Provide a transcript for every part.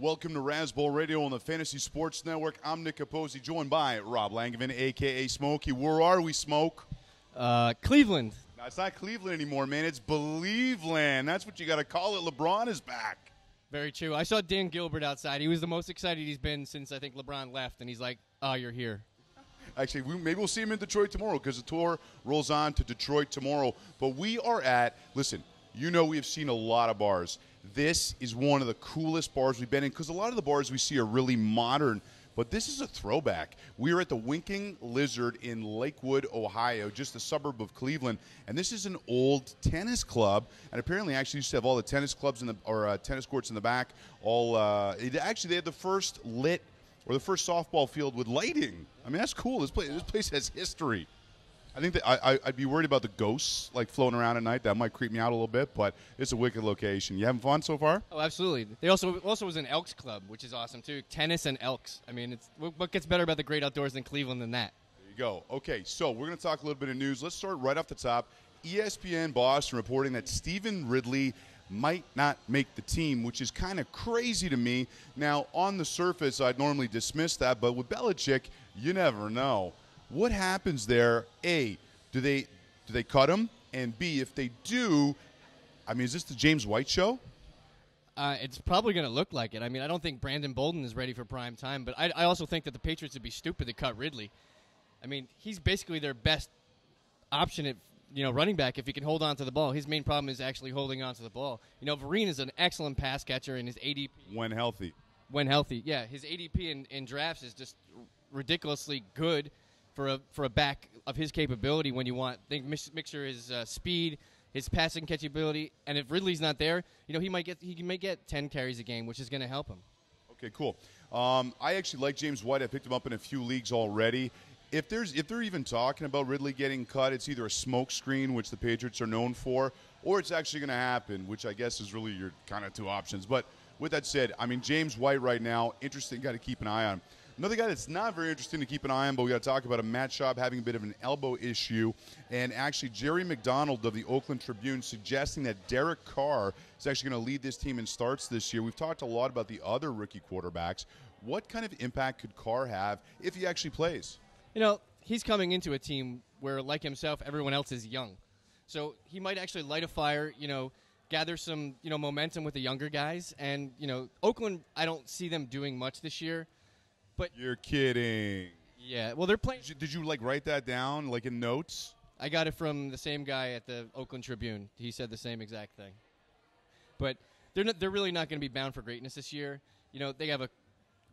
Welcome to Razzball Radio on the Fantasy Sports Network. I'm Nick Capozzi, joined by Rob Langevin, a.k.a. Smokey. Where are we, Smoke? Cleveland. No, it's not Cleveland anymore, man. It's Believeland. That's what you got to call it. LeBron is back. Very true. I saw Dan Gilbert outside. He was the most excited he's been since I think LeBron left, and he's like, "Oh, you're here." Actually, maybe we'll see him in Detroit tomorrow because the tour rolls on to Detroit tomorrow. But we are at, listen, you know we have seen a lot of bars. This is one of the coolest bars we've been in because a lot of the bars we see are really modern, but this is a throwback. We are at the Winking Lizard in Lakewood, Ohio, just a suburb of Cleveland, and this is an old tennis club, and apparently actually used to have all the tennis clubs tennis courts in the back. They had the first lit or the first softball field with lighting. I mean, that's cool. This place has history. I think that I'd be worried about the ghosts like floating around at night. That might creep me out a little bit, but it's a wicked location. You having fun so far? Oh, absolutely. They also was an Elks club, which is awesome too. Tennis and Elks. I mean, what gets better about the great outdoors than Cleveland than that? There you go. Okay, so we're going to talk a little bit of news. Let's start right off the top. ESPN Boston reporting that Stephen Ridley might not make the team, which is kind of crazy to me. Now, on the surface, I'd normally dismiss that, but with Belichick, you never know. What happens there? A, do they cut him? And B, if they do, I mean, is this the James White show? It's probably going to look like it. I mean, I don't think Brandon Bolden is ready for prime time, but I also think that the Patriots would be stupid to cut Ridley. I mean, he's basically their best option at running back if he can hold on to the ball. His main problem is actually holding on to the ball. Vereen is an excellent pass catcher, and his ADP when healthy, yeah, his ADP in drafts is just ridiculously good for a back of his capability when you want. Mixture his speed, his passing catchability, and if Ridley's not there, he might get 10 carries a game, which is going to help him. Okay, cool. I actually like James White. I picked him up in a few leagues already. If they're even talking about Ridley getting cut, it's either a smoke screen, which the Patriots are known for, or it's actually going to happen, which I guess is really your kind of two options. But with that said, I mean, James White right now, interesting guy to keep an eye on. Another guy that's not very interesting to keep an eye on, but we got to talk about him, Matt Schaub having a bit of an elbow issue, and actually Jerry McDonald of the Oakland Tribune suggesting that Derek Carr is actually going to lead this team in starts this year. We've talked a lot about the other rookie quarterbacks. What kind of impact could Carr have if he actually plays? He's coming into a team where, like himself, everyone else is young. So he might actually light a fire, gather some, momentum with the younger guys. And, Oakland, I don't see them doing much this year. But you're kidding. Yeah, well, they're playing. Did you write that down, like in notes? I got it from the same guy at the Oakland Tribune. He said the same exact thing. But they're really not going to be bound for greatness this year. They have a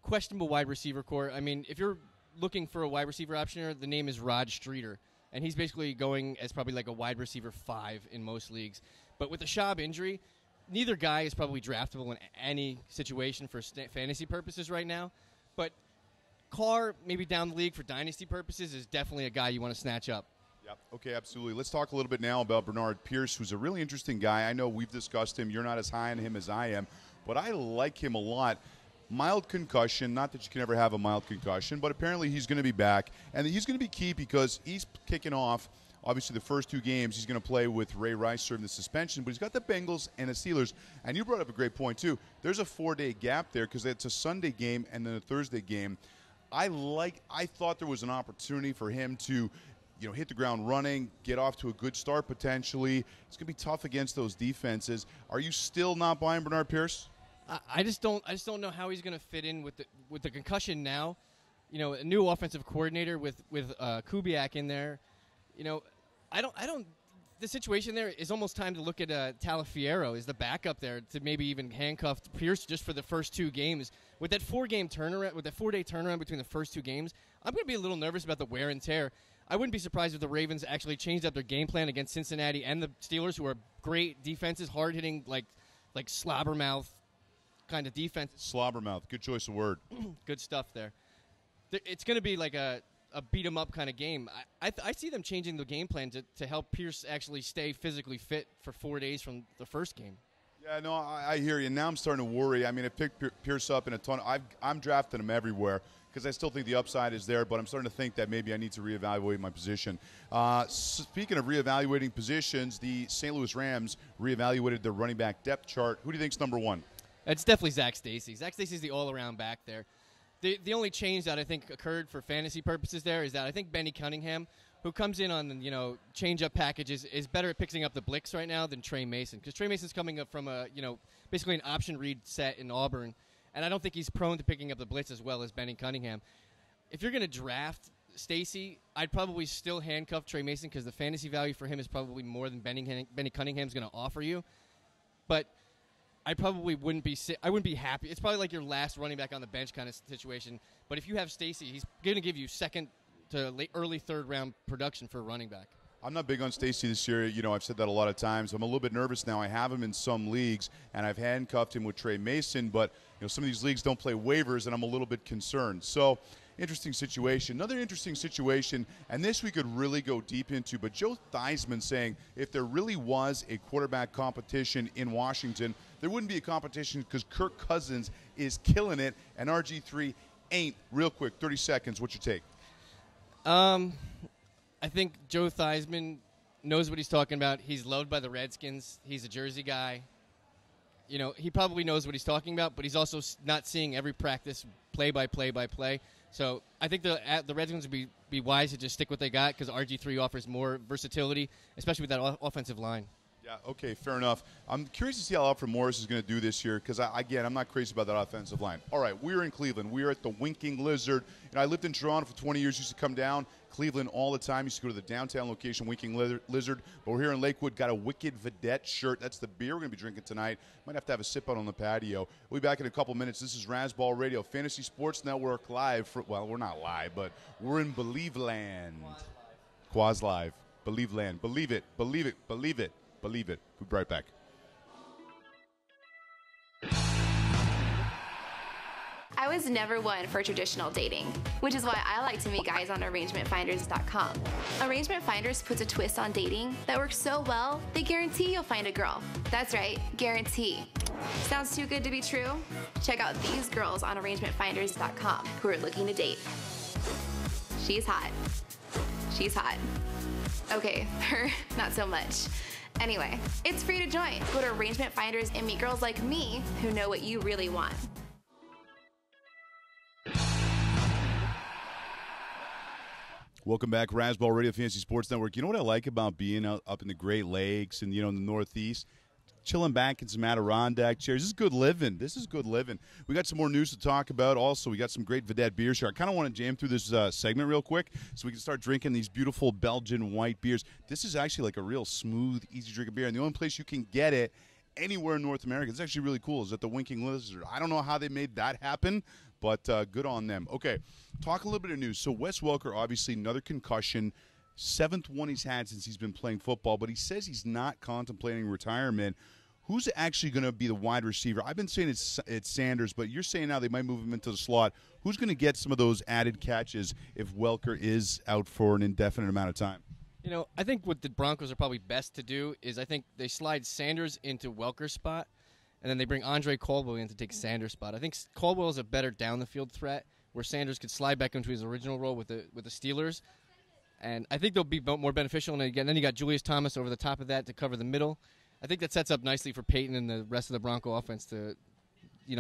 questionable wide receiver core. I mean, if you're looking for a wide receiver option here, the name is Rod Streeter, and he's basically going as probably like a wide receiver 5 in most leagues. But with the Schaub injury, neither guy is probably draftable in any situation for fantasy purposes right now. But Carr, maybe down the league for dynasty purposes, is definitely a guy you want to snatch up. Yep. Okay, absolutely. Let's talk a little bit now about Bernard Pierce, who's a really interesting guy. I know we've discussed him. You're not as high on him as I am, but I like him a lot. Mild concussion, not that you can ever have a mild concussion, but apparently he's going to be back. And he's going to be key because he's kicking off, obviously, the first 2 games. He's going to play with Ray Rice serving the suspension, but he's got the Bengals and the Steelers. And you brought up a great point, too. There's a 4-day gap there because it's a Sunday game and then a Thursday game. I thought there was an opportunity for him to, hit the ground running, get off to a good start potentially. It's going to be tough against those defenses. Are you still not buying Bernard Pierce? I just don't know how he's going to fit in with the concussion now. A new offensive coordinator with Kubiak in there. I don't. The situation there is almost time to look at Talafiero as the backup there to maybe even handcuff Pierce just for the first 2 games. With that 4-day turnaround between the first 2 games, I'm going to be a little nervous about the wear and tear. I wouldn't be surprised if the Ravens actually changed up their game plan against Cincinnati and the Steelers, who are great defenses, hard-hitting, like slobbermouth kind of defense. Slobbermouth, good choice of word. Good stuff there. It's going to be like a beat-em-up kind of game. I see them changing the game plan to help Pierce actually stay physically fit for 4 days from the first game. Yeah, no, I hear you. Now I'm starting to worry. I mean, I picked Pierce up in a ton. I'm drafting him everywhere because I still think the upside is there, but I'm starting to think that maybe I need to reevaluate my position. Speaking of reevaluating positions, the St. Louis Rams reevaluated their running back depth chart. Who do you think's number 1? It's definitely Zach Stacy. Zach Stacy's the all-around back there. The only change that I think occurred for fantasy purposes there is that I think Benny Cunningham, who comes in on change-up packages, is better at picking up the blitz right now than Trey Mason, because Trey Mason's coming up from basically an option read set in Auburn, and I don't think he's prone to picking up the blitz as well as Benny Cunningham. If you're going to draft Stacy, I'd probably still handcuff Trey Mason because the fantasy value for him is probably more than Benny Cunningham's going to offer you, but I probably wouldn't be happy. It's probably like your last running back on the bench kind of situation. But if you have Stacy, he's going to give you second to early third round production for a running back. I'm not big on Stacy this year. I've said that a lot of times. I'm a little bit nervous now. I have him in some leagues, and I've handcuffed him with Trey Mason. But some of these leagues don't play waivers, and I'm a little bit concerned. So, interesting situation. Another interesting situation, and this we could really go deep into. But Joe Theismann saying if there really was a quarterback competition in Washington, there wouldn't be a competition because Kirk Cousins is killing it, and RG3 ain't. Real quick, 30 seconds. What's your take? I think Joe Theismann knows what he's talking about. He's loved by the Redskins. He's a Jersey guy. He probably knows what he's talking about, but he's also not seeing every practice play by play. So I think the Redskins would be wise to just stick what they got because RG3 offers more versatility, especially with that offensive line. Yeah, okay, fair enough. I'm curious to see how Alfred Morris is going to do this year because, I'm not crazy about that offensive line. All right, we're in Cleveland. We're at the Winking Lizard. I lived in Toronto for 20 years, used to come down Cleveland all the time. Used to go to the downtown location, Winking Lizard. But we're here in Lakewood, got a Wicked Vedette shirt. That's the beer we're going to be drinking tonight. Might have to have a sip out on the patio. We'll be back in a couple minutes. This is Razzball Radio, Fantasy Sports Network live. We're not live, but we're in Believeland. Quaz Live. Believeland. Believe it. Believe it. Believe it. Believe it. We'll be right back. I was never one for traditional dating, which is why I like to meet guys on ArrangementFinders.com. Arrangement Finders puts a twist on dating that works so well, they guarantee you'll find a girl. That's right, guarantee. Sounds too good to be true? Check out these girls on ArrangementFinders.com who are looking to date. She's hot. She's hot. Okay, her, not so much. Anyway, it's free to join. Go to Arrangement Finders and meet girls like me who know what you really want. Welcome back, Razzball Radio, Fantasy Sports Network. You know what I like about being up in the Great Lakes and, in the Northeast? Chilling back in some Adirondack chairs. This is good living. We got some more news to talk about. Also, we got some great Vedette beers here. I kind of want to jam through this segment real quick so we can start drinking these beautiful Belgian white beers. This is actually like a real smooth, easy drinking beer, and the only place you can get it anywhere in North America, it's actually really cool, is at the Winking Lizard. I don't know how they made that happen, but good on them. Okay, talk a little bit of news. So Wes Welker, obviously another concussion, 7th one he's had since he's been playing football, but he says he's not contemplating retirement. Who's actually going to be the wide receiver? I've been saying it's Sanders, but you're saying now they might move him into the slot. Who's going to get some of those added catches if Welker is out for an indefinite amount of time? I think what the Broncos are probably best to do is I think they slide Sanders into Welker's spot, and then they bring Andre Caldwell in to take Sanders' spot. I think Caldwell is a better down-the-field threat where Sanders could slide back into his original role with the Steelers. And I think they'll be more beneficial. And then you got Julius Thomas over the top of that to cover the middle. I think that sets up nicely for Peyton and the rest of the Bronco offense to,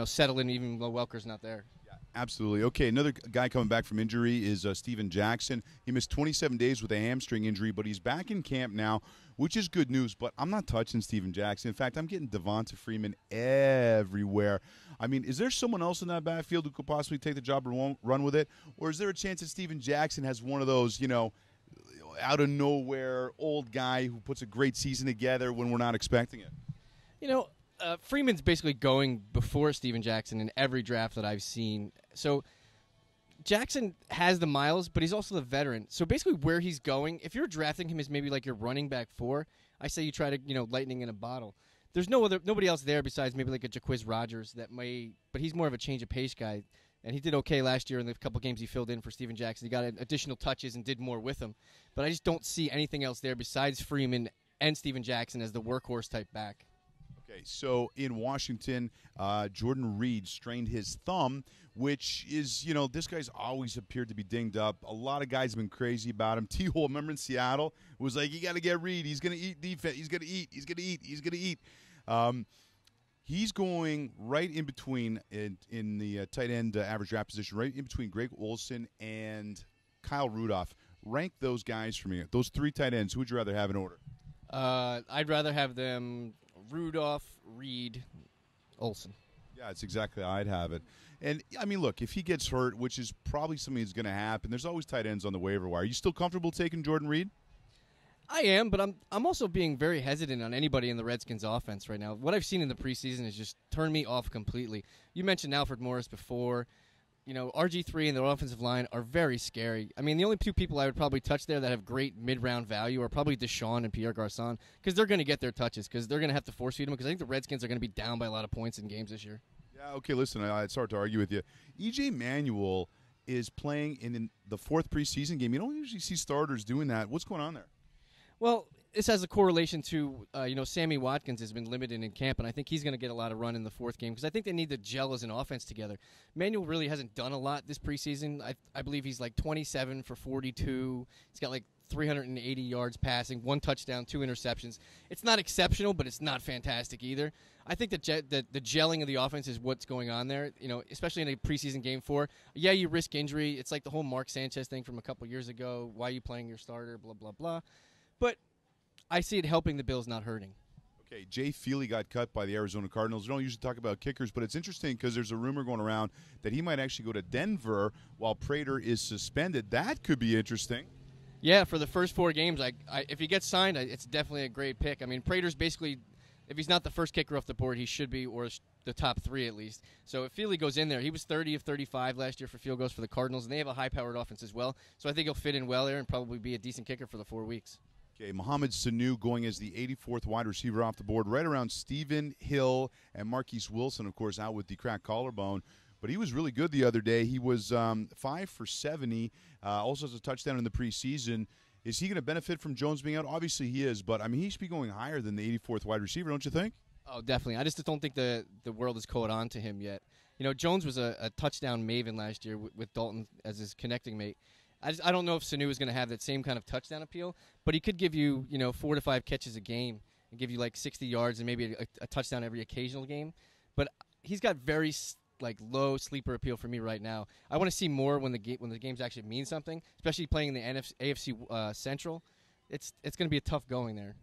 settle in even though Welker's not there. Yeah, absolutely. Okay, another guy coming back from injury is Steven Jackson. He missed 27 days with a hamstring injury, but he's back in camp now, which is good news. But I'm not touching Steven Jackson. In fact, I'm getting Devonta Freeman everywhere. I mean, is there someone else in that backfield who could possibly take the job and run with it? Or is there a chance that Steven Jackson has one of those, out of nowhere old guy who puts a great season together when we're not expecting it? Freeman's basically going before Steven Jackson in every draft that I've seen. So Jackson has the miles, but he's also the veteran. So basically where he's going, if you're drafting him as maybe like your running back 4, I say you try to, lightning in a bottle. There's nobody else there besides maybe like a Jaquiz Rogers but he's more of a change of pace guy. And he did okay last year in the couple games he filled in for Steven Jackson. He got additional touches and did more with him. But I just don't see anything else there besides Freeman and Steven Jackson as the workhorse type back. Okay, so in Washington, Jordan Reed strained his thumb, which is, this guy's always appeared to be dinged up. A lot of guys have been crazy about him. T-Hole, remember in Seattle, was like, you got to get Reed. He's going to eat defense. He's going to eat. He's going to eat. He's going to eat. He's going right in between in the tight end average draft position, right in between Greg Olsen and Kyle Rudolph. Rank those guys for me. Those 3 tight ends, who would you rather have in order? I'd rather have them Rudolph, Reed, Olsen. Yeah, that's exactly how I'd have it. And, I mean, look, if he gets hurt, which is probably something that's going to happen, there's always tight ends on the waiver wire. Are you still comfortable taking Jordan Reed? I am, but I'm also being very hesitant on anybody in the Redskins offense right now. What I've seen in the preseason has just turned me off completely. You mentioned Alfred Morris before. You know, RG3 and their offensive line are very scary. I mean, the only 2 people I would probably touch there that have great mid-round value are probably Deshaun and Pierre Garçon, because they're going to get their touches, because they're going to have to force-feed them, because I think the Redskins are going to be down by a lot of points in games this year. Yeah, okay, listen, it's hard to argue with you. E.J. Manuel is playing in the 4th preseason game. You don't usually see starters doing that. What's going on there? Well, this has a correlation to, Sammy Watkins has been limited in camp, and I think he's going to get a lot of run in the 4th game because I think they need to gel as an offense together. Manuel really hasn't done a lot this preseason. I believe he's like 27 for 42. He's got like 380 yards passing, 1 touchdown, 2 interceptions. It's not exceptional, but it's not fantastic either. I think that the gelling of the offense is what's going on there, especially in a preseason game 4. Yeah, you risk injury. It's like the whole Mark Sanchez thing from a couple years ago. Why are you playing your starter, blah, blah, blah. But I see it helping the Bills, not hurting. Okay, Jay Feely got cut by the Arizona Cardinals. We don't usually talk about kickers, but it's interesting because there's a rumor going around that he might actually go to Denver while Prater is suspended. That could be interesting. Yeah, for the first 4 games, if he gets signed, it's definitely a great pick. I mean, Prater's basically, if he's not the first kicker off the board, he should be, or the top 3 at least. So if Feely goes in there, he was 30 of 35 last year for field goals for the Cardinals, and they have a high-powered offense as well. So I think he'll fit in well there and probably be a decent kicker for the 4 weeks. Okay, Mohamed Sanu going as the 84th wide receiver off the board, right around Stephen Hill and Marquise Wilson, of course, out with the cracked collarbone. But he was really good the other day. He was 5 for 70, also has a touchdown in the preseason. Is he going to benefit from Jones being out? Obviously he is, but, I mean, he should be going higher than the 84th wide receiver, don't you think? Oh, definitely. I just don't think the world has caught on to him yet. Jones was a touchdown maven last year with Dalton as his connecting mate. I don't know if Sanu is going to have that same kind of touchdown appeal, but he could give you, 4 to 5 catches a game and give you like 60 yards and maybe a touchdown every occasional game. But he's got very low sleeper appeal for me right now. I want to see more when the games actually mean something, especially playing in the AFC Central. It's going to be a tough going there.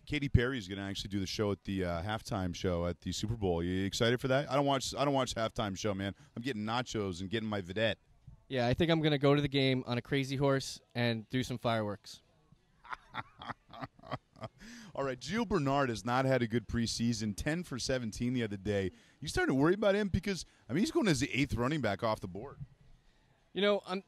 Katy Perry is going to actually do the show at the halftime show at the Super Bowl. You excited for that? I don't watch halftime show, man. I'm getting nachos and getting my vedette. Yeah, I think I'm going to go to the game on a crazy horse and do some fireworks. All right, Gio Bernard has not had a good preseason, 10 for 17 the other day. You starting to worry about him? Because, I mean, he's going as the 8th running back off the board. I'm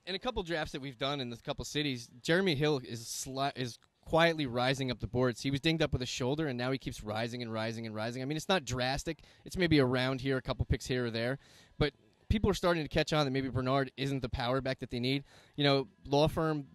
in a couple drafts that we've done in a couple cities, Jeremy Hill is quietly rising up the boards. He was dinged up with a shoulder, and now he keeps rising and rising and rising. I mean, it's not drastic. It's maybe around here, a couple picks here or there. But people are starting to catch on that maybe Bernard isn't the power back that they need. Law firm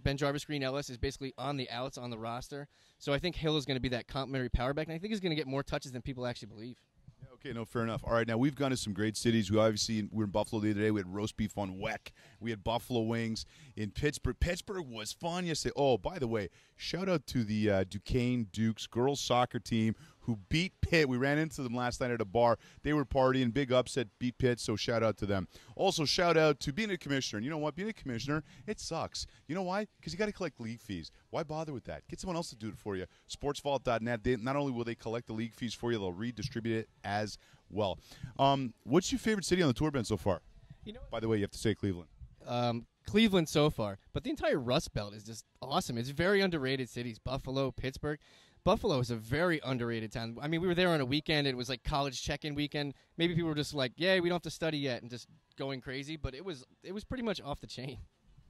Ben Jarvis Green Ellis is basically on the outs on the roster. So I think Hill is going to be that complimentary power back, and I think he's going to get more touches than people actually believe. Yeah, okay, no, fair enough. All right, now we've gone to some great cities. We were in Buffalo the other day. We had roast beef on Weck. We had buffalo wings in Pittsburgh. Pittsburgh was fun yesterday. Oh, by the way, shout out to the Duquesne Dukes girls soccer team who beat Pitt. We ran into them last night at a bar. They were partying. Big upset, beat Pitt, so shout out to them. Also, shout out to being a commissioner. And you know what? Being a commissioner, it sucks. You know why? Because you got to collect league fees. Why bother with that? Get someone else to do it for you. Sportsvault.net. Not only will they collect the league fees for you, they'll redistribute it as well. What's your favorite city on the tour, Ben, so far? By the way, you have to say Cleveland. Cleveland so far. But the entire Rust Belt is just awesome. It's very underrated cities. Buffalo, Pittsburgh. Buffalo is a very underrated town. I mean, we were there on a weekend. It was like college check-in weekend. Maybe people were just like, yeah, we don't have to study yet, and just going crazy. But it was pretty much off the chain.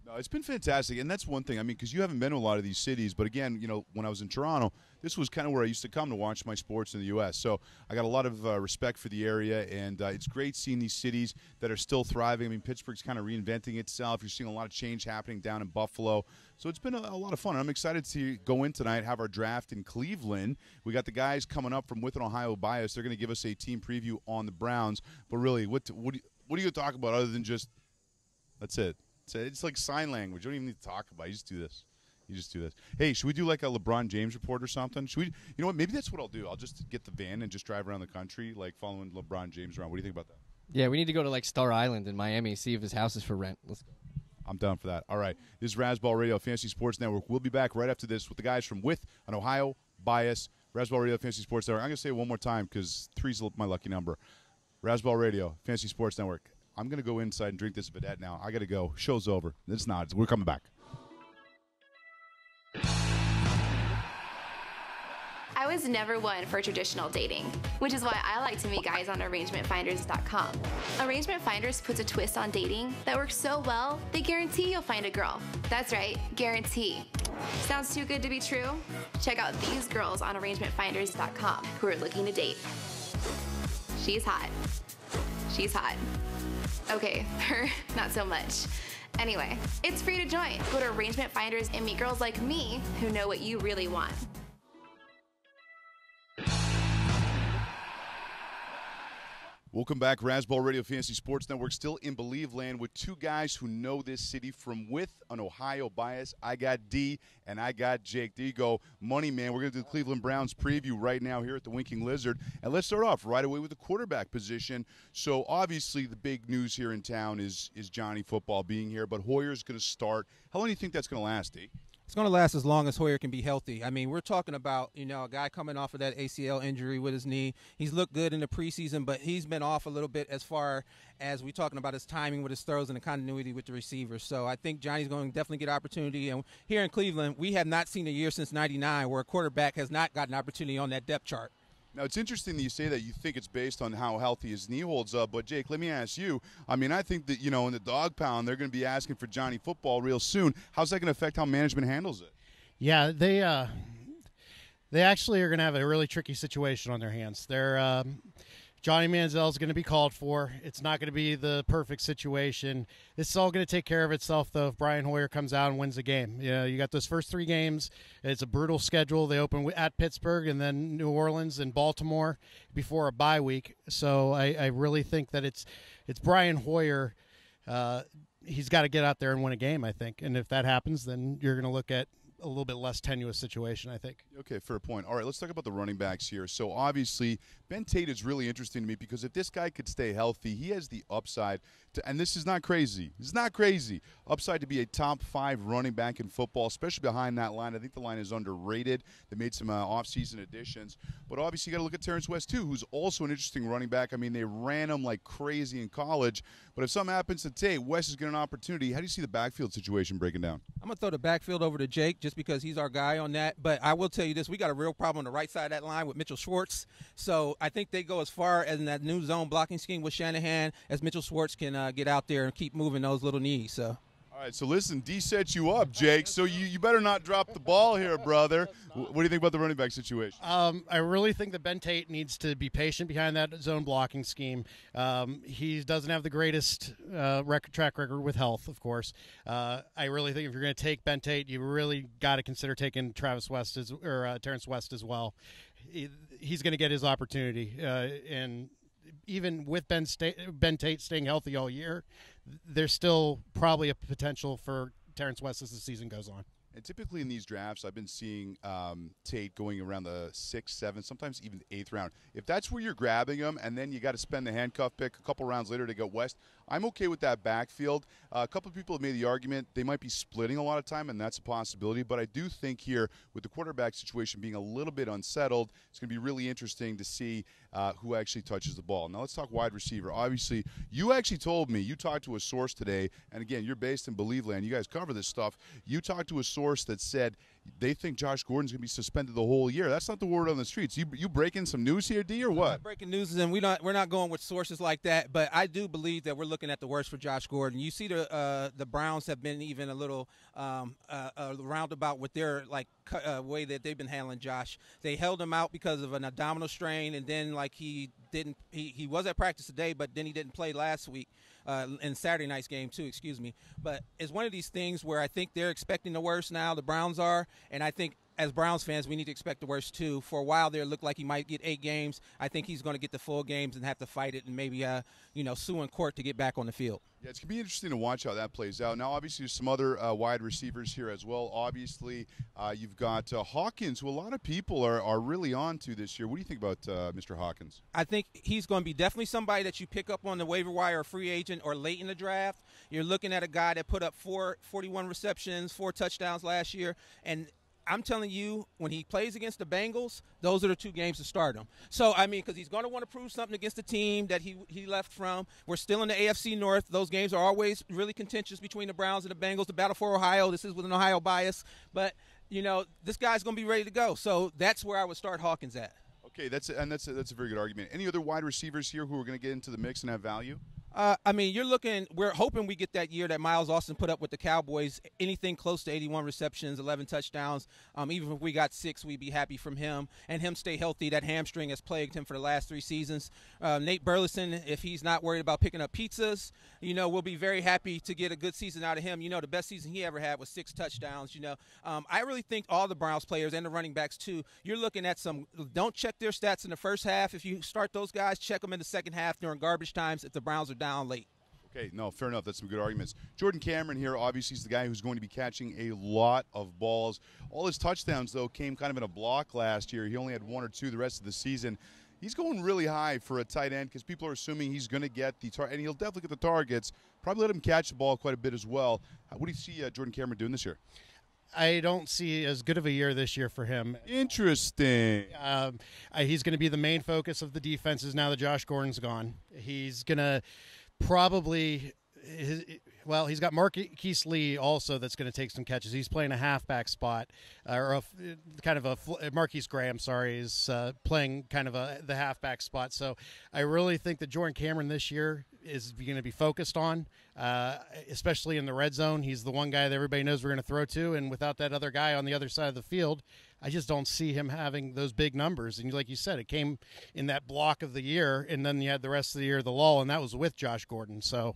No, it's been fantastic, and that's one thing. I mean, because you haven't been to a lot of these cities, but again, when I was in Toronto, this was kind of where I used to come to watch my sports in the U.S. So I got a lot of respect for the area, and it's great seeing these cities that are still thriving. I mean, Pittsburgh's kind of reinventing itself. You're seeing a lot of change happening down in Buffalo. So it's been a lot of fun. I'm excited to go in tonight, have our draft in Cleveland. We got the guys coming up from Within Ohio Bias. They're going to give us a team preview on the Browns. But really, what are you going to talk about other than just that's it? It's like sign language. You don't even need to talk about it. You just do this. You just do this. Hey, should we do like a LeBron James report or something? Should we? You know what? Maybe that's what I'll do. I'll just get the van and just drive around the country, like following LeBron James around. What do you think about that? Yeah, we need to go to like Star Island in Miami, see if his house is for rent. Let's go. I'm down for that. All right. This is Razzball Radio, Fantasy Sports Network. We'll be back right after this with the guys from With an Ohio Bias. Razzball Radio, Fantasy Sports Network. I'm going to say it one more time because 3's my lucky number. Razzball Radio, Fantasy Sports Network. I'm going to go inside and drink this Vedette now. I got to go. Show's over. It's not. We're coming back. I was never one for traditional dating, which is why I like to meet guys on ArrangementFinders.com. Arrangement Finders puts a twist on dating that works so well, they guarantee you'll find a girl. That's right, guarantee. Sounds too good to be true? Check out these girls on ArrangementFinders.com who are looking to date. She's hot. She's hot. Okay, her, not so much. Anyway, it's free to join. Go to Arrangement Finders and meet girls like me who know what you really want. Welcome back, Razzball Radio Fantasy Sports Network. Still in Believeland with two guys who know this city from With an Ohio Bias. I got D and I got Jake. There you go, money man. We're going to do the Cleveland Browns preview right now here at the Winking Lizard. And let's start off right away with the quarterback position. So obviously the big news here in town is Johnny Football being here, but Hoyer's going to start. How long do you think that's going to last, D? It's going to last as long as Hoyer can be healthy. I mean, we're talking about, a guy coming off of that ACL injury with his knee. He's looked good in the preseason, but he's been off a little bit as far as we're talking about his timing with his throws and the continuity with the receivers. So I think Johnny's going to definitely get opportunity. And here in Cleveland, we have not seen a year since '99 where a quarterback has not gotten opportunity on that depth chart. Now, it's interesting that you say that you think it's based on how healthy his knee holds up. But, Jake, let me ask you. I mean, I think that, in the dog pound, they're going to be asking for Johnny Football real soon. How's that going to affect how management handles it? Yeah, they actually are going to have a really tricky situation on their hands. Johnny Manziel is going to be called for. It's not going to be the perfect situation. This is all going to take care of itself, though, if Brian Hoyer comes out and wins the game. You got those first 3 games. It's a brutal schedule. They open at Pittsburgh and then New Orleans and Baltimore before a bye week. So I really think that it's Brian Hoyer. He's got to get out there and win a game, I think. And if that happens, then you're going to look at a little bit less tenuous situation, I think. Okay, fair point. All right, let's talk about the running backs here. So obviously, Ben Tate is really interesting to me because if this guy could stay healthy, he has the upside to, and this is not crazy. It's not crazy. Upside to be a top 5 running back in football, especially behind that line. I think the line is underrated. They made some offseason additions. But obviously, you got to look at Terrence West, too, who's also an interesting running back. I mean, they ran him like crazy in college. But if something happens to Tate, West is getting an opportunity. How do you see the backfield situation breaking down? I'm going to throw the backfield over to Jake just because he's our guy on that. But I will tell you this. We got a real problem on the right side of that line with Mitchell Schwartz. So I think they go as far as in that new zone blocking scheme with Shanahan as Mitchell Schwartz can get out there and keep moving those little knees. So. All right, so listen, D sets you up, Jake. So you better not drop the ball here, brother. What do you think about the running back situation? I really think that Ben Tate needs to be patient behind that zone blocking scheme. He doesn't have the greatest track record with health, of course. I really think if you're going to take Ben Tate, you really got to consider taking Terrence West as well. He's going to get his opportunity, and even with Ben Tate staying healthy all year, there's still probably a potential for Terrence West as the season goes on. And typically in these drafts, I've been seeing Tate going around the 6th, 7th, sometimes even the 8th round. If that's where you're grabbing him and then you got to spend the handcuff pick a couple rounds later to go West, I'm okay with that backfield. A couple of people have made the argument they might be splitting a lot of time, and that's a possibility. But I do think here, with the quarterback situation being a little bit unsettled, it's going to be really interesting to see who actually touches the ball. Now let's talk wide receiver. Obviously, you actually told me, you talked to a source today, and again, you're based in Believeland. You guys cover this stuff. You talked to a source that said they think Josh Gordon's going to be suspended the whole year. That's not the word on the streets. You breaking some news here, D, or what? Breaking news, and we're not going with sources like that. But I do believe that we're looking at the worst for Josh Gordon. You see, the Browns have been even a little roundabout with their way that they've been handling Josh. They held him out because of an abdominal strain, and then he was at practice today, but then he didn't play last week. In Saturday night's game too, excuse me. But it's one of these things where I think they're expecting the worst now, the Browns are, and I think as Browns fans, we need to expect the worst too. For a while there, it looked like he might get 8 games. I think he's going to get the full games and have to fight it and maybe, sue in court to get back on the field. Yeah, it's going to be interesting to watch how that plays out. Now, obviously, there's some other wide receivers here as well. Obviously, you've got Hawkins, who a lot of people are really on to this year. What do you think about Mr. Hawkins? I think he's going to be definitely somebody that you pick up on the waiver wire or free agent or late in the draft. You're looking at a guy that put up 41 receptions, 4 touchdowns last year, and I'm telling you, when he plays against the Bengals, those are the 2 games to start him. So, because he's going to want to prove something against the team that he left from. We're still in the AFC North. Those games are always really contentious between the Browns and the Bengals. The battle for Ohio, this is with an Ohio bias. But, this guy's going to be ready to go. So that's where I would start Hawkins at. Okay, that's a very good argument. Any other wide receivers here who are going to get into the mix and have value? We're hoping we get that year that Miles Austin put up with the Cowboys, anything close to 81 receptions, 11 touchdowns. Even if we got 6, we'd be happy from him. And him stay healthy. That hamstring has plagued him for the last 3 seasons. Nate Burleson, if he's not worried about picking up pizzas, we'll be very happy to get a good season out of him. The best season he ever had was 6 touchdowns. I really think all the Browns players and the running backs too, you're looking at don't check their stats in the first half. If you start those guys, check them in the second half during garbage times if the Browns are down late. Okay, no, fair enough. That's some good arguments. Jordan Cameron here, obviously, is the guy who's going to be catching a lot of balls. All his touchdowns, though, came kind of in a block last year. He only had 1 or 2 the rest of the season. He's going really high for a tight end because people are assuming he's going to get the target, and he'll definitely get the targets. Probably let him catch the ball quite a bit as well. What do you see Jordan Cameron doing this year? I don't see as good of a year this year for him. Interesting. He's going to be the main focus of the defenses now that Josh Gordon's gone. He's going to probably he's got Marquise Lee also that's going to take some catches. He's playing a halfback spot, Marquise Graham, is playing kind of the halfback spot. So I really think that Jordan Cameron this year is going to be focused on, especially in the red zone. He's the one guy that everybody knows we're going to throw to, and without that other guy on the other side of the field, I just don't see him having those big numbers. And like you said, it came in that block of the year, and then you had the rest of the year, the lull, and that was with Josh Gordon. So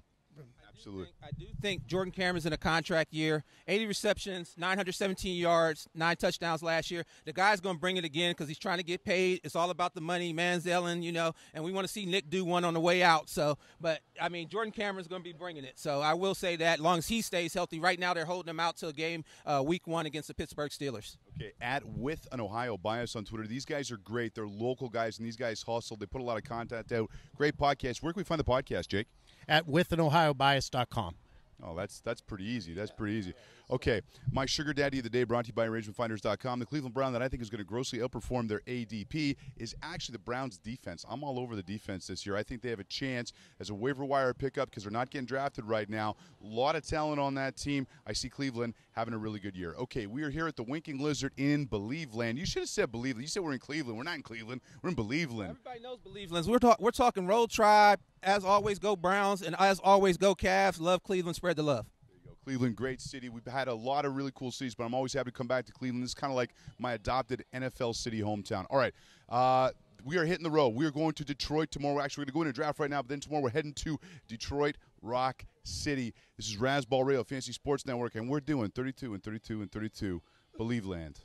absolutely. I do think Jordan Cameron's in a contract year. 80 receptions, 917 yards, 9 touchdowns last year. The guy's going to bring it again because he's trying to get paid. It's all about the money, Manziel, and we want to see Nick do one on the way out. So, Jordan Cameron's going to be bringing it. So I will say that as long as he stays healthy. Right now they're holding him out till game week 1 against the Pittsburgh Steelers. Okay, with an Ohio bias on Twitter. These guys are great. They're local guys, and these guys hustle. They put a lot of content out. Great podcast. Where can we find the podcast, Jake? At withanohiobias.com. Oh, that's pretty easy. That's pretty easy. Okay, my sugar daddy of the day brought to you by ArrangementFinders.com. The Cleveland Brown that I think is going to grossly outperform their ADP is actually the Browns' defense. I'm all over the defense this year. I think they have a chance as a waiver wire pickup because they're not getting drafted right now. A lot of talent on that team. I see Cleveland having a really good year. Okay, we are here at the Winking Lizard in Believeland. You should have said Believeland. You said we're in Cleveland. We're not in Cleveland. We're in Believeland. Everybody knows Believeland. We're talking Road Tribe. As always, go Browns, and as always, go Cavs. Love Cleveland. Spread the love. Cleveland, great city. We've had a lot of really cool cities, but I'm always happy to come back to Cleveland. This is kind of like my adopted NFL city hometown. All right, we are hitting the road. We are going to Detroit tomorrow. We're actually going to go into a draft right now, but then tomorrow we're heading to Detroit Rock City. This is Razzball Radio, Fantasy Sports Network, and we're doing 32 and 32 and 32, Believeland.